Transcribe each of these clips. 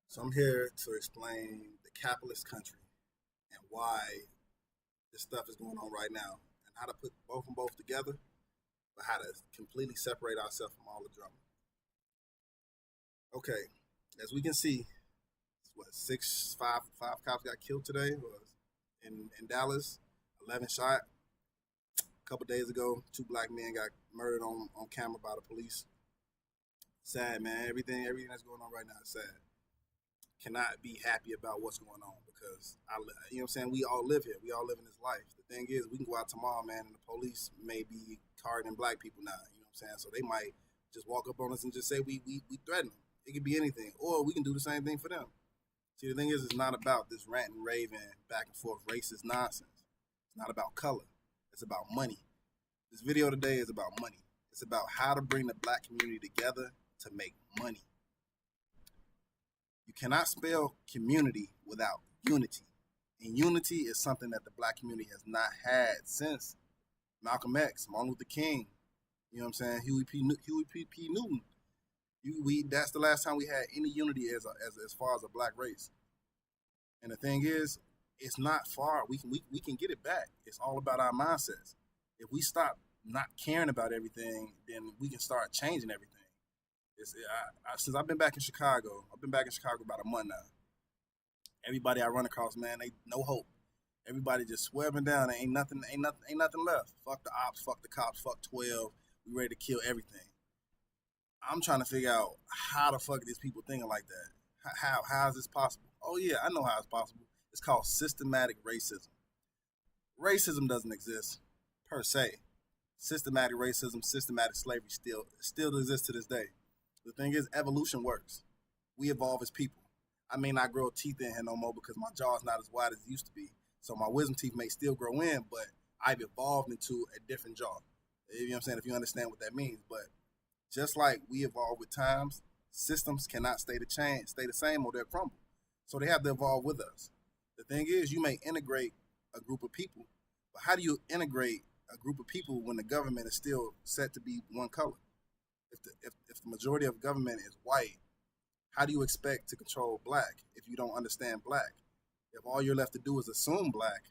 So I'm here to explain the capitalist country and why this stuff is going on right now, and how to put both and both together, but how to completely separate ourselves from all the drama. Okay, as we can see, what five cops got killed today was in Dallas, 11 shot. A couple days ago, two black men got murdered on camera by the police. Sad, man. Everything that's going on right now is sad. Cannot be happy about what's going on because you know what I'm saying. We all live here. We all live in this life. The thing is, we can go out tomorrow, man, and the police may be targeting black people now. You know what I'm saying? So they might just walk up on us and just say we threaten them. It could be anything, or we can do the same thing for them. See, the thing is, it's not about this rant and raving back and forth racist nonsense. It's not about color. It's about money. This video today is about money. It's about how to bring the black community together to make money. You cannot spell community without unity. And unity is something that the black community has not had since Malcolm X, Martin Luther King, you know what I'm saying, Huey P. Newton. That's the last time we had any unity as far as a black race. And the thing is, it's not far. We can get it back. It's all about our mindsets. If we stop not caring about everything, then we can start changing everything. Since I've been back in Chicago, about a month now. Everybody I run across, man, they no hope. Everybody just swearing down. There ain't nothing left. Fuck the ops, fuck the cops, fuck 12. We ready to kill everything. I'm trying to figure out how the fuck these people thinking like that. How is this possible? Oh yeah, I know how it's possible. It's called systematic racism. Racism doesn't exist per se. Systematic racism, systematic slavery still exists to this day. The thing is, evolution works. We evolve as people. I may not grow teeth in here no more because my jaw is not as wide as it used to be. So my wisdom teeth may still grow in, but I've evolved into a different jaw. You know what I'm saying? If you understand what that means. But just like we evolve with times, systems cannot stay the same, or they'll crumble. So they have to evolve with us. The thing is, you may integrate a group of people, but how do you integrate a group of people when the government is still set to be one color? If the majority of government is white, how do you expect to control black if you don't understand black? If all you're left to do is assume black,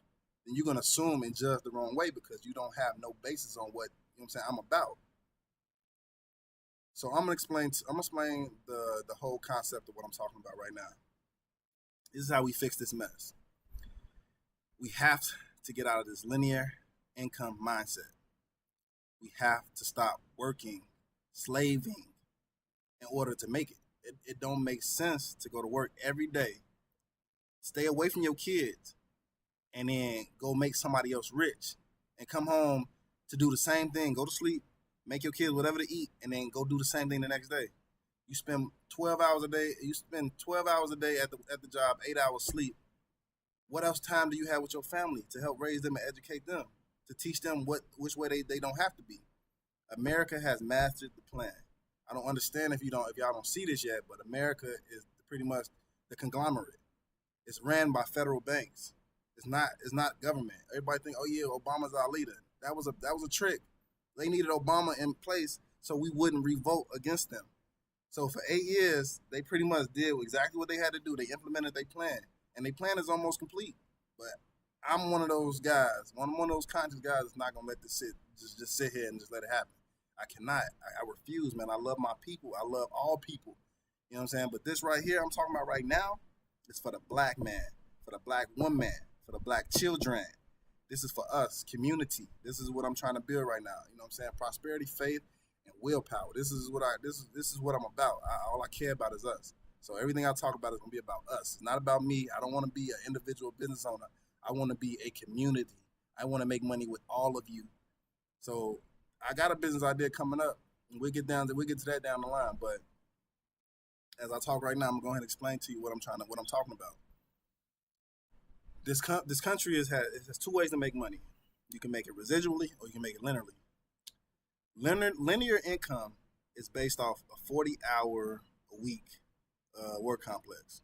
then you're gonna assume and judge the wrong way because you don't have no basis on what, you know what I'm saying, I'm about. So I'm gonna explain the whole concept of what I'm talking about right now. This is how we fix this mess. We have to get out of this linear income mindset. We have to stop working, slaving in order to make it. It don't make sense to go to work every day, stay away from your kids, and then go make somebody else rich and come home to do the same thing, go to sleep, make your kids whatever to eat, and then go do the same thing the next day. You spend 12 hours a day. You spend 12 hours a day at the job, 8 hours sleep. What else time do you have with your family to help raise them and educate them, to teach them which way they don't have to be? America has mastered the plan. I don't understand if y'all don't see this yet, but America is pretty much the conglomerate. It's ran by federal banks. It's not government. Everybody think, oh yeah, Obama's our leader. That was a trick. They needed Obama in place so we wouldn't revolt against them. So for 8 years, they pretty much did exactly what they had to do. They implemented their plan, and their plan is almost complete. But I'm one of those guys, one of those conscious guys that's not gonna let this just sit here and just let it happen. I cannot. I refuse, man. I love my people. I love all people. You know what I'm saying? But this right here I'm talking about right now is for the black man, for the black woman, for the black children. This is for us, community. This is what I'm trying to build right now. You know what I'm saying? Prosperity, faith, and willpower. This is what I'm about. All I care about is us. So everything I talk about is gonna be about us. It's not about me. I don't want to be an individual business owner. I want to be a community. I want to make money with all of you. So I got a business idea coming up, and we'll get to that down the line. But as I talk right now, I'm gonna go ahead and explain to you what I'm talking about. This country has two ways to make money. You can make it residually, or you can make it linearly. Linear income is based off a 40-hour a week work complex.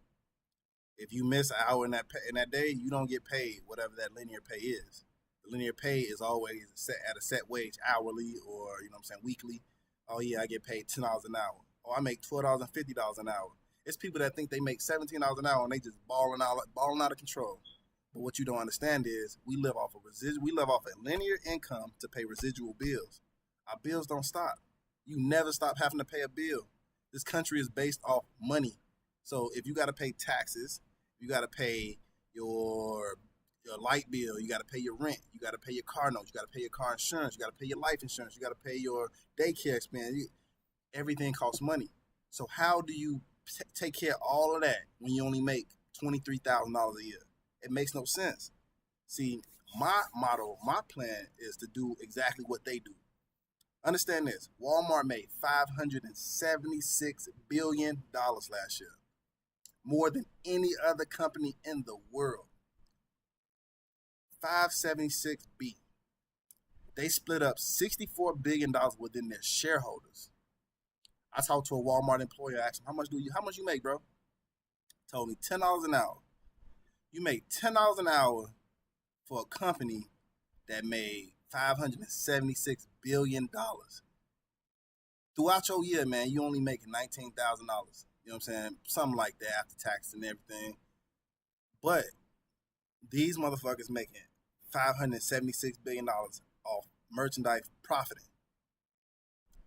If you miss an hour in that day, you don't get paid whatever that linear pay is. The linear pay is always set at a set wage, hourly, or, you know what I'm saying, weekly. Oh yeah, I get paid $10 an hour. Or I make $12.50 an hour. It's people that think they make $17 an hour and they just balling out of control. But what you don't understand is we live off a linear income to pay residual bills. Our bills don't stop. You never stop having to pay a bill. This country is based off money. So if you got to pay taxes, you got to pay your light bill, you got to pay your rent, you got to pay your car notes, you got to pay your car insurance, you got to pay your life insurance, you got to pay your daycare expense. Everything costs money. So how do you take care of all of that when you only make $23,000 a year? It makes no sense. See, my motto, my plan is to do exactly what they do. Understand this. Walmart made $576 billion last year. More than any other company in the world. 576 B. They split up $64 billion within their shareholders. I talked to a Walmart employee. I asked him, how much you make, bro? Told me $10 an hour. You make $10 an hour for a company that made $576 billion. Throughout your year, man, you only making $19,000. You know what I'm saying? Something like that after tax and everything. But these motherfuckers making $576 billion off merchandise profiting.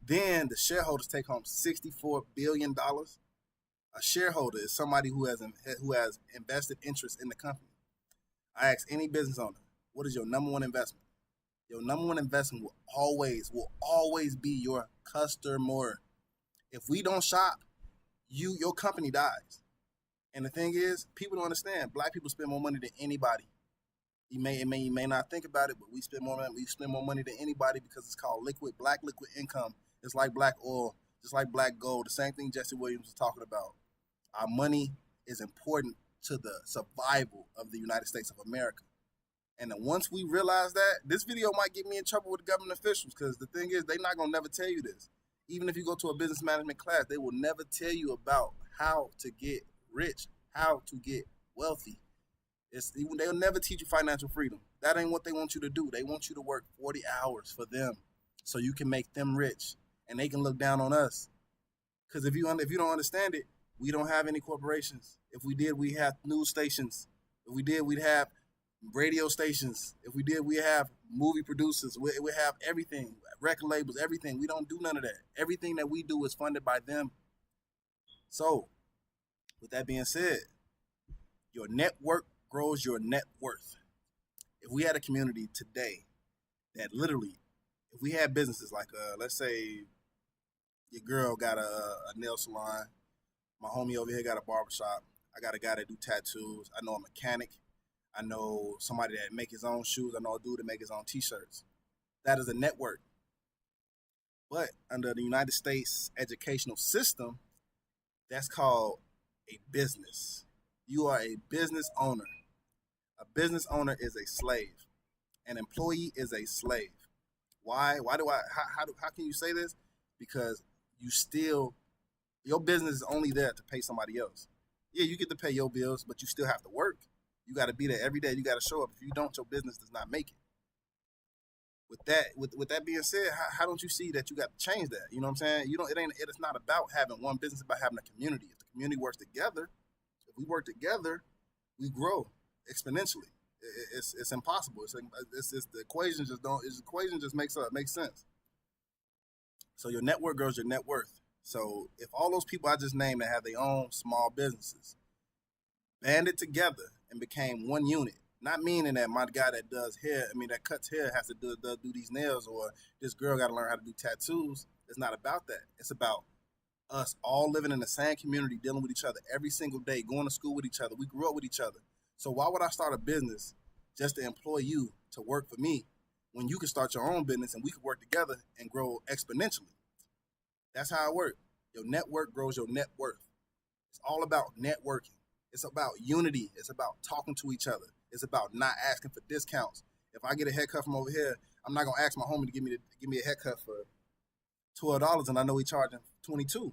Then the shareholders take home $64 billion. A shareholder is somebody who has invested interest in the company. I ask any business owner, what is your number one investment? Your number one investment will always be your customer. If we don't shop, your company dies. And the thing is, people don't understand. Black people spend more money than anybody. You may not think about it, but we spend more money than anybody because it's called black liquid income. It's like black oil, just like black gold. The same thing Jesse Williams was talking about. Our money is important to the survival of the United States of America. And then once we realize that, this video might get me in trouble with the government officials because the thing is, they're not going to never tell you this. Even if you go to a business management class, they will never tell you about how to get rich, how to get wealthy. They'll never teach you financial freedom. That ain't what they want you to do. They want you to work 40 hours for them so you can make them rich and they can look down on us. Because if you don't understand it, we don't have any corporations. If we did, we have news stations. If we did, we'd have radio stations. If we did, we have movie producers. We have everything, record labels, everything. We don't do none of that. Everything that we do is funded by them. So, with that being said, your network grows your net worth. If we had a community today that literally, if we had businesses like, let's say your girl got a nail salon, my homie over here got a barbershop, I got a guy that do tattoos, I know a mechanic, I know somebody that make his own shoes, I know a dude that make his own t-shirts. That is a network. But under the United States educational system, that's called a business. You are a business owner. A business owner is a slave. An employee is a slave. Why? How can you say this? Because your business is only there to pay somebody else. Yeah, you get to pay your bills, but you still have to work. You got to be there every day. You got to show up. If you don't, your business does not make it. With that being said, how don't you see that you got to change that? You know what I'm saying? It's not about having one business, it's about having a community. If the community works together, if we work together, we grow exponentially. It's impossible. The equation just makes sense. So your network grows your net worth. So if all those people I just named that have their own small businesses banded together and became one unit, not meaning that my guy that that cuts hair has to do these nails, or this girl got to learn how to do tattoos. It's not about that. It's about us all living in the same community, dealing with each other every single day, going to school with each other. We grew up with each other. So why would I start a business just to employ you to work for me when you can start your own business and we can work together and grow exponentially? That's how it works. Your network grows your net worth. It's all about networking. It's about unity. It's about talking to each other. It's about not asking for discounts. If I get a haircut from over here, I'm not gonna ask my homie to give me a haircut for $12 and I know he's charging $22.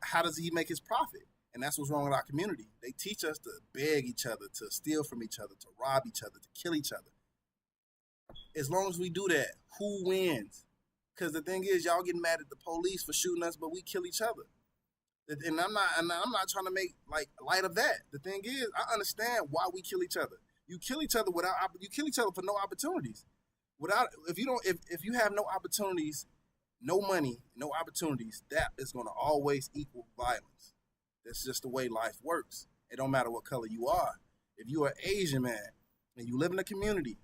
How does he make his profit? And that's what's wrong with our community. They teach us to beg each other, to steal from each other, to rob each other, to kill each other. As long as we do that, who wins? Because the thing is, y'all getting mad at the police for shooting us, but we kill each other. And I'm not trying to make like light of that. The thing is, I understand why we kill each other. You kill each other you kill each other for no opportunities. If you have no opportunities, no money, no opportunities, that is going to always equal violence. That's just the way life works. It don't matter what color you are. If you are an Asian man and you live in a community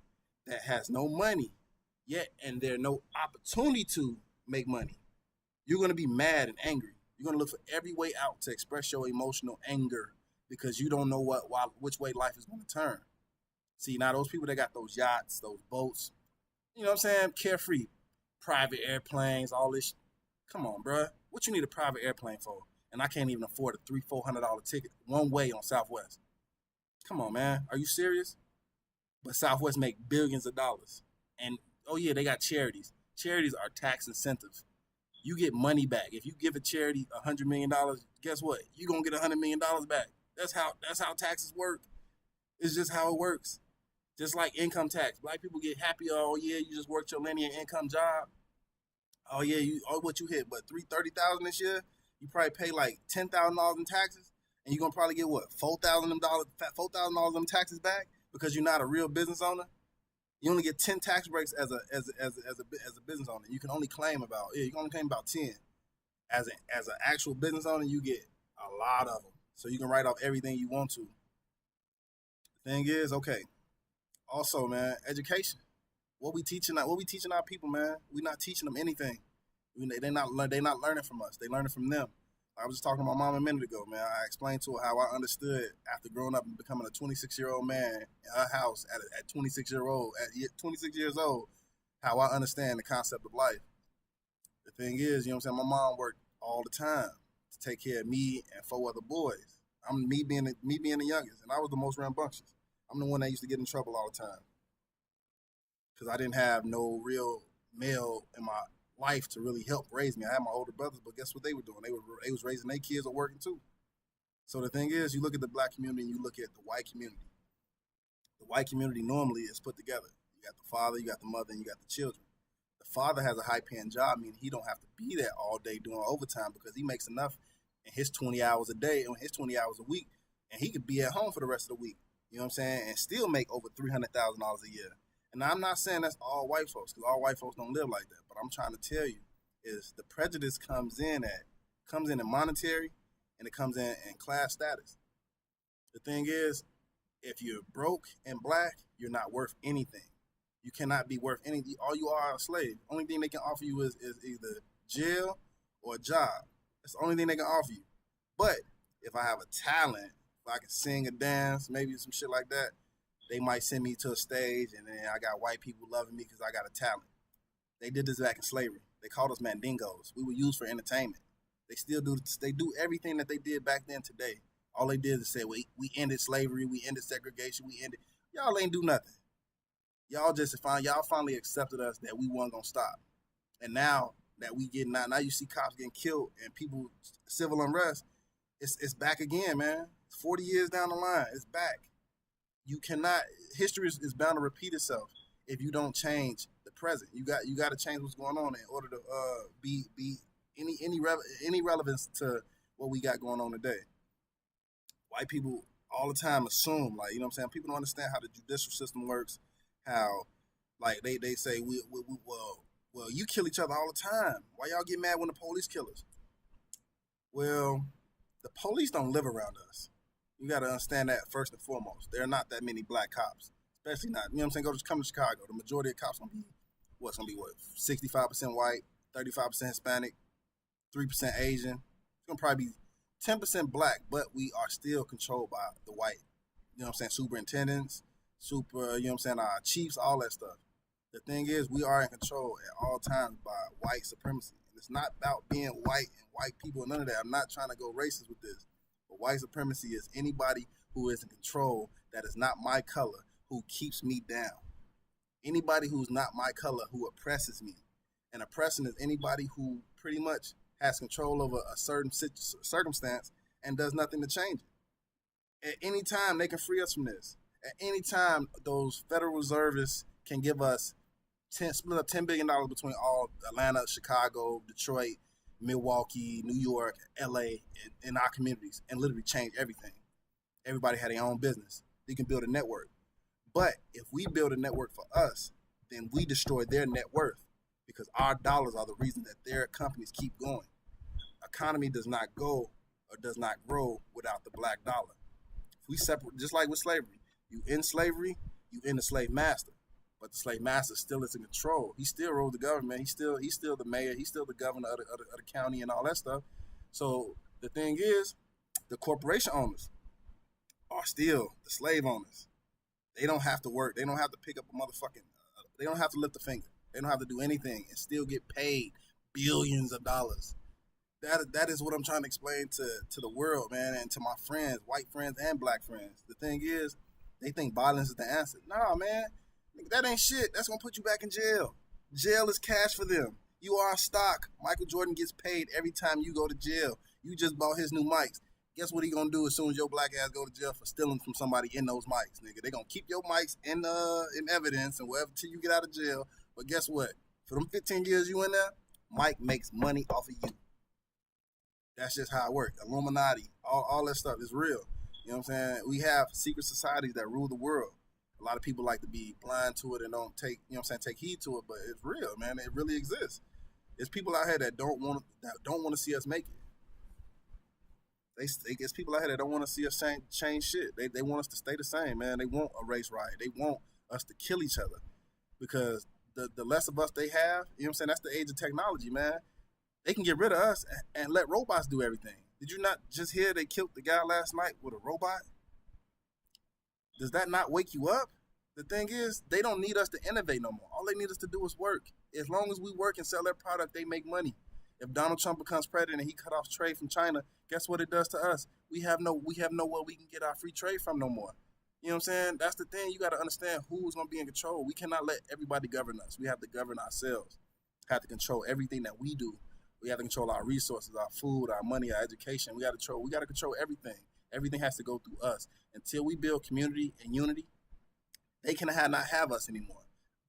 that has no money yet and there's no opportunity to make money, you're going to be mad and angry. You're going to look for every way out to express your emotional anger because you don't know which way life is going to turn. See, now those people that got those yachts, those boats, you know what I'm saying, carefree, private airplanes, all this. Come on, bruh. What you need a private airplane for? And I can't even afford a $300-$400 ticket one way on Southwest. Come on, man. Are you serious? But Southwest make billions of dollars. And, oh yeah, they got charities. Charities are tax incentives. You get money back. If you give a charity $100 million, guess what? You're going to get $100 million back. That's how taxes work. It's just how it works. Just like income tax. Black people get happy, oh yeah, you just worked your linear income job. Oh yeah, what you hit, but $30,000 this year? You probably pay like $10,000 in taxes, and you're gonna probably get what, $4,000 of them taxes back because you're not a real business owner. You only get 10 tax breaks as a business owner. You can only claim about 10. As an actual business owner, you get a lot of them, so you can write off everything you want to. The thing is, okay. Also, man, education. What we teaching our people, man. We're not teaching them anything. They're not learning from us. They learning from them. I was just talking to my mom a minute ago, man. I explained to her how I understood after growing up and becoming a 26-year-old man in her house at 26 years old, how I understand the concept of life. The thing is, you know what I'm saying, my mom worked all the time to take care of me and 4 other boys. Me being the youngest, and I was the most rambunctious. I'm the one that used to get in trouble all the time because I didn't have no real male in my life to really help raise me. I had my older brothers, but guess what they were doing? They was raising their kids or working too. So the thing is, you look at the black community and you look at the white community. The white community normally is put together. You got the father, you got the mother, and you got the children. The father has a high-paying job, meaning he don't have to be there all day doing overtime because he makes enough in his 20 hours a day, in his 20 hours a week, and he could be at home for the rest of the week. You know what I'm saying? And still make over $300,000 a year. And I'm not saying that's all white folks, because all white folks don't live like that. But I'm trying to tell you is the prejudice comes in monetary, and it comes in class status. The thing is, if you're broke and black, you're not worth anything. You cannot be worth anything. All you are a slave. Only thing they can offer you is either jail or a job. That's the only thing they can offer you. But if I have a talent, if I can sing or dance, maybe some shit like that, they might send me to a stage, and then I got white people loving me because I got a talent. They did this back in slavery. They called us mandingos. We were used for entertainment. They still do. They do everything that they did back then today. All they did is say, we ended slavery, we ended segregation, y'all ain't do nothing. Y'all finally accepted us that we weren't gonna stop. And now that we getting out, now you see cops getting killed and people, civil unrest, it's back again, man. 40 years down the line, it's back. You cannot, history is bound to repeat itself if you don't change the present. You got to change what's going on in order to be any relevance to what we got going on today. White people all the time assume, like, you know what I'm saying, people don't understand how the judicial system works, how, like, they say, well, you kill each other all the time. Why y'all get mad when the police kill us? Well, the police don't live around us. You got to understand that first and foremost. There are not that many black cops, especially not, you know what I'm saying, come to Chicago. The majority of cops going to be, 65% white, 35% Hispanic, 3% Asian. It's going to probably be 10% black, but we are still controlled by the white, you know what I'm saying, superintendents, you know what I'm saying, our chiefs, all that stuff. The thing is, we are in control at all times by white supremacy. And it's not about being white and white people and none of that. I'm not trying to go racist with this. But white supremacy is anybody who is in control that is not my color who keeps me down. Anybody who's not my color who oppresses me. And oppressing is anybody who pretty much has control over a certain circumstance and does nothing to change it. At any time, they can free us from this. At any time, those Federal Reservists can give us split up $10 billion between all Atlanta, Chicago, Detroit, Milwaukee, New York, LA, in our communities, and literally change everything. Everybody had their own business. They can build a network. But if we build a network for us, then we destroy their net worth because our dollars are the reason that their companies keep going. Economy does not go or does not grow without the black dollar. If we separate, just like with slavery, you in slavery, you in the slave master. But the slave master still is in control. He still rules the government. He's still the mayor. He's still the governor of the county and all that stuff. So the thing is, the corporation owners are still the slave owners. They don't have to work. They don't have to pick up a motherfucking. They don't have to lift a finger. They don't have to do anything and still get paid billions of dollars. That is what I'm trying to explain to the world, man, and to my friends, white friends and black friends. The thing is, they think violence is the answer. Nah, man, that ain't shit. That's gonna put you back in jail. Jail is cash for them. You are a stock. Michael Jordan gets paid every time you go to jail. You just bought his new mics. Guess what he gonna do as soon as your black ass go to jail for stealing from somebody in those mics, nigga? They gonna keep your mics in evidence and whatever till you get out of jail. But guess what? For them 15 years you in there, Mike makes money off of you. That's just how it works. Illuminati, all that stuff is real. You know what I'm saying? We have secret societies that rule the world. A lot of people like to be blind to it and don't take, you know what I'm saying, take heed to it, but it's real, man. It really exists. There's people out here that don't want to see us make it. There's people out here that don't want to see us change shit. They want us to stay the same, man. They want a race riot. They want us to kill each other because the less of us they have, you know what I'm saying? That's the age of technology, man. They can get rid of us and let robots do everything. Did you not just hear they killed the guy last night with a robot? Does that not wake you up? The thing is, they don't need us to innovate no more. All they need us to do is work. As long as we work and sell their product, they make money. If Donald Trump becomes president and he cut off trade from China, guess what it does to us? We have nowhere we can get our free trade from no more. You know what I'm saying? That's the thing. You got to understand who's going to be in control. We cannot let everybody govern us. We have to govern ourselves. We have to control everything that we do. We have to control our resources, our food, our money, our education. We got to control everything. Everything has to go through us. Until we build community and unity, they can not have us anymore.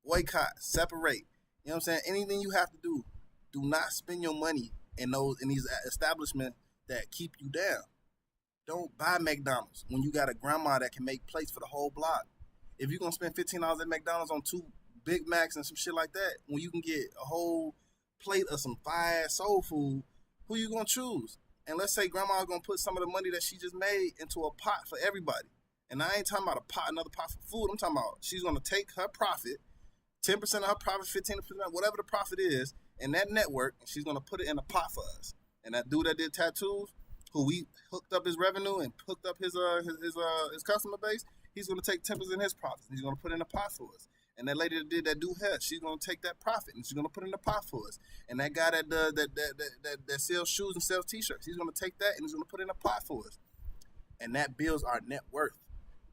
Boycott, separate. You know what I'm saying? Anything you have to do, do not spend your money in these establishments that keep you down. Don't buy McDonald's when you got a grandma that can make plates for the whole block. If you're going to spend $15 at McDonald's on 2 Big Macs and some shit like that, when you can get a whole plate of some fire soul food, who you going to choose? And let's say grandma's going to put some of the money that she just made into a pot for everybody. And I ain't talking about another pot for food. I'm talking about she's going to take her profit, 10% of her profit, 15%, whatever the profit is, in that network, and she's going to put it in a pot for us. And that dude that did tattoos, who we hooked up his revenue and hooked up his customer base, he's going to take 10% of his profits and he's going to put it in a pot for us. And that lady that did that do hair, she's going to take that profit and she's going to put it in a pot for us. And that guy that sells shoes and sells t-shirts, he's going to take that and he's going to put it in a pot for us. And that builds our net worth,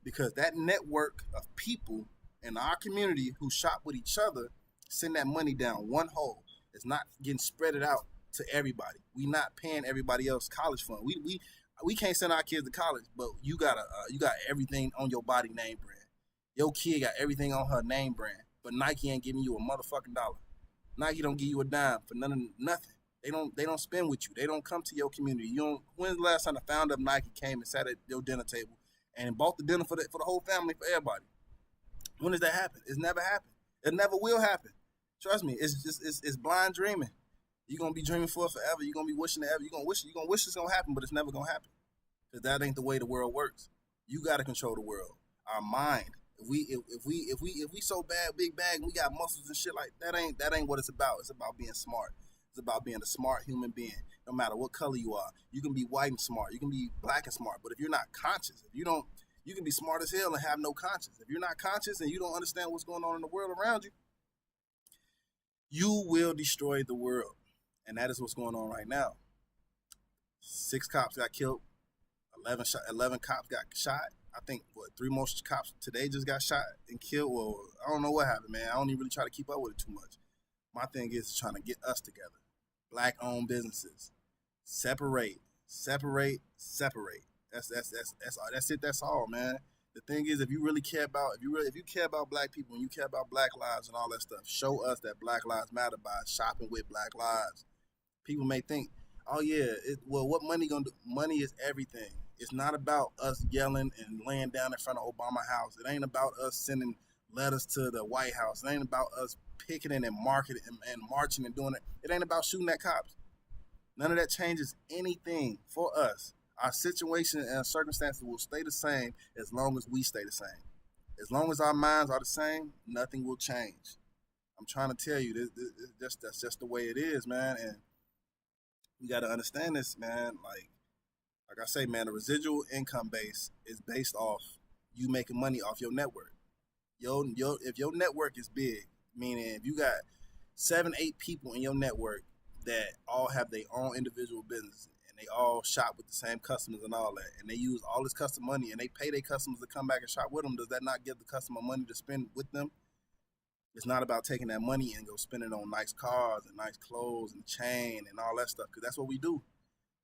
because that network of people in our community who shop with each other send that money down one hole. It's not getting spread out to everybody. We not paying everybody else college fund. We can't send our kids to college, but you got everything on your body name brand. Your kid got everything on her name brand, but Nike ain't giving you a motherfucking dollar. Nike don't give you a dime for nothing. They don't spend with you. They don't come to your community. When's the last time the founder of Nike came and sat at your dinner table and bought the dinner for the whole family, for everybody? When does that happen? It's never happened. It never will happen. Trust me. It's blind dreaming. You're gonna be dreaming for it forever. You're gonna be wishing it ever. You're gonna wish it's gonna happen, but it's never gonna happen, because that ain't the way the world works. You gotta control the world. Our mind. If we so bad, big bag, and we got muscles and shit like that ain't what it's about. It's about being smart. It's about being a smart human being. No matter what color you are, you can be white and smart. You can be black and smart. But if you're not conscious, you can be smart as hell and have no conscience. If you're not conscious and you don't understand what's going on in the world around you, you will destroy the world. And that is what's going on right now. 6 cops got killed. 11 cops got shot. I think, 3 more cops today just got shot and killed. Well, I don't know what happened, man. I don't even really try to keep up with it too much. My thing is trying to get us together. Black-owned businesses. Separate. That's it. That's all, man. The thing is, if you care about black people and you care about black lives and all that stuff, show us that Black Lives Matter by shopping with Black Lives. People may think, oh yeah, well, what money gonna do? Money is everything. It's not about us yelling and laying down in front of Obama House. It ain't about us sending letters to the White House. It ain't about us picketing and marketing and marching and doing it. It ain't about shooting at cops. None of that changes anything for us. Our situation and circumstances will stay the same as long as we stay the same. As long as our minds are the same, nothing will change. I'm trying to tell you, that's just the way it is, man. And you got to understand this, man. Like I say, man, the residual income base is based off you making money off your network. If your network is big, meaning if you got 7-8 people in your network that all have their own individual business and they all shop with the same customers and all that, and they use all this customer money and they pay their customers to come back and shop with them, does that not give the customer money to spend with them? It's not about taking that money and go spend it on nice cars and nice clothes and chain and all that stuff, because that's what we do.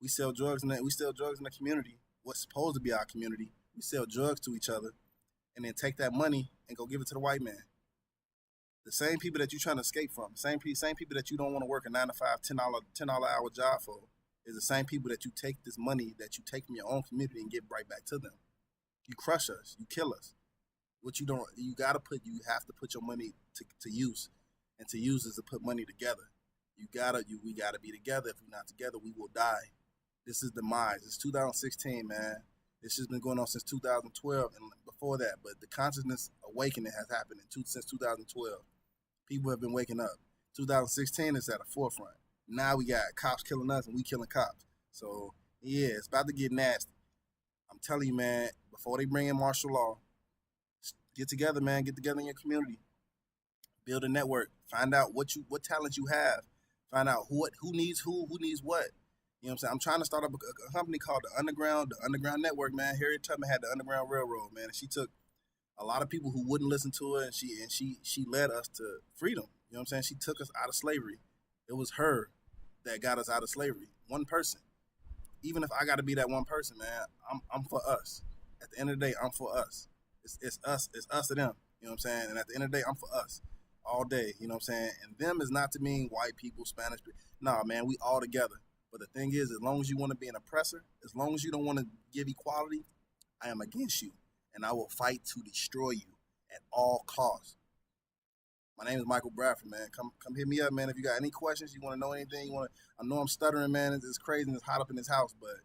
We sell drugs in the community, what's supposed to be our community. We sell drugs to each other and then take that money and go give it to the white man. The same people that you're trying to escape from, same people that you don't want to work a 9 to 5, $10 hour job for, is the same people that you take this money that you take from your own community and give right back to them. You crush us, you kill us. You have to put your money to use, and to use is to put money together. We gotta be together. If we're not together, we will die. This is demise. It's 2016, man. This has been going on since 2012 and before that. But the consciousness awakening has happened since 2012. People have been waking up. 2016 is at the forefront. Now we got cops killing us and we killing cops. So yeah, it's about to get nasty. I'm telling you, man. Before they bring in martial law, get together, man. Get together in your community. Build a network. Find out what talent you have. Find out who needs what. You know what I'm saying? I'm trying to start up a company called the Underground Network, man. Harriet Tubman had the Underground Railroad, man, and she took a lot of people who wouldn't listen to her, and she led us to freedom. You know what I'm saying? She took us out of slavery. It was her that got us out of slavery. One person. Even if I got to be that one person, man, I'm for us. At the end of the day, I'm for us. It's us and them. You know what I'm saying? And at the end of the day, I'm for us all day. You know what I'm saying? And them is not to mean white people, Spanish people. Nah, man, we all together. But the thing is, as long as you want to be an oppressor, as long as you don't want to give equality, I am against you. And I will fight to destroy you at all costs. My name is Michael Bradford, man. Come hit me up, man. If you got any questions, you want to know anything, I know I'm stuttering, man. It's crazy and it's hot up in this house, but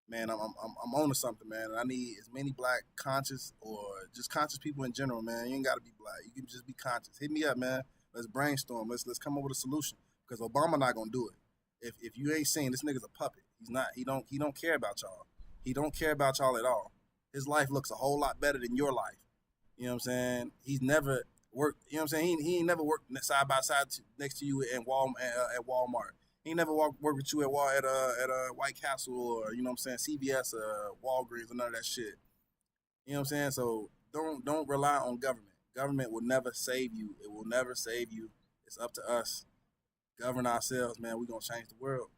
man, I'm on to something, man. And I need as many black conscious or just conscious people in general, man. You ain't got to be black. You can just be conscious. Hit me up, man. Let's brainstorm. Let's come up with a solution, because Obama not gonna do it. If you ain't seen, this nigga's a puppet. He's not. He don't care about y'all. He don't care about y'all at all. His life looks a whole lot better than your life. You know what I'm saying? He's never worked. You know what I'm saying? He ain't never worked side by side next to you at Walmart. He ain't never worked with you at White Castle, or you know what I'm saying, CVS or Walgreens or none of that shit. You know what I'm saying? So don't rely on government. Government will never save you. It will never save you. It's up to us. Govern ourselves, man. We're gonna change the world.